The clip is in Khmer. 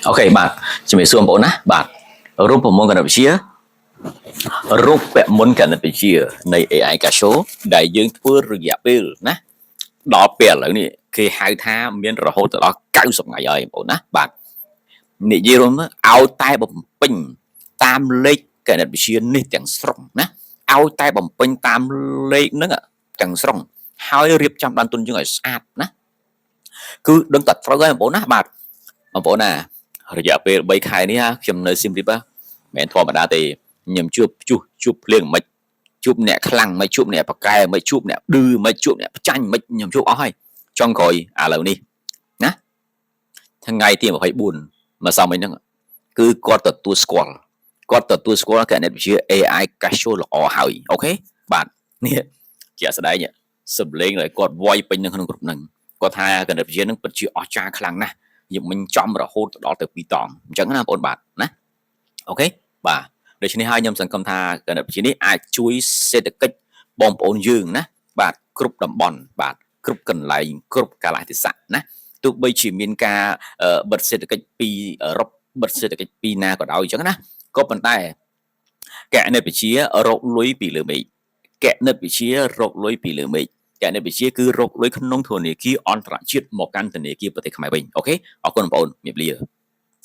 អូខេបាទជំរាបសួរបងប្អូនណាបាទរូបមន្តគណិតវិទ្យារូបមន្តគណិតវិទ្យានៃ AI Casio ដែលយើងធ្វើរយៈពេលណាដល់ពេលឥឡូវនេះគេហៅថាមានរហូតដល់90ថ្ងៃហើយបងប្អូនណាបាទនិយាយរួមឲ្យតែបំពេញតាមលេខគណិតវិទ្យានេះទាំងស្រុងណាឲ្យតែបំពេញតាមលេខហ្នឹងទាំងស្រុងហើយរៀបចំដើមទុនយើងឲ្យស្អាតណាគឺដឹងតែត្រូវហើយបងប្អូនណាបាទបងប្អូនណារយៈពេល3ខែនេះខ្ញុំនៅសៀមរាបមិនមែនធម្មតាទេខ្ញុំជួបភ្លៀងមិនជួបអ្នកខ្លាំងមិនជួបអ្នកប្រកែមិនជួបអ្នកឌឺមិនជួបអ្នកផ្ចាញ់មិនខ្ញុំជួបអស់ហើយចុងក្រោយឥឡូវនេះណាថ្ងៃទី24មកសមហ្នឹងគឺគាត់ទទួលស្គាល់គណិតវិទ្យា AI Casio ល្អហើយអូខេបាទនេះជាស្ដែងសម្លេងឲ្យគាត់វាយពេញនៅក្នុងគ្រប់ហ្នឹងគាត់ថាគណិតវិទ្យាហ្នឹងពិតជាអស្ចារ្យខ្លាំងណាស់យើងមិនចំរហូតដល់ទៅ2តង់អញ្ចឹងណាបងប្អូនបាទណាអូខេបាទដូច្នេះហើយខ្ញុំសង្ឃឹមថាគណិតវិទ្យានេះអាចជួយសេដ្ឋកិច្ចបងប្អូនយើងណាបាទគ្រប់តំបន់បាទគ្រប់កន្លែងគ្រប់កាលៈទេសៈណាទោះបីជាមានការបិទសេដ្ឋកិច្ចពីអឺរ៉ុបបិទសេដ្ឋកិច្ចពីណាក៏ដោយអញ្ចឹងណាក៏ប៉ុន្តែគណិតវិទ្យារកលុយពីលើមេឃគណិតវិទ្យារកលុយពីលើមេឃគណិតវិទ្យាគឺរកលុយក្នុងធនាគារអន្តរជាតិមកកាន់ធនាគារប្រទេសខ្មែរវិញអូខេអរគុណបងប្អូនជំរាបលា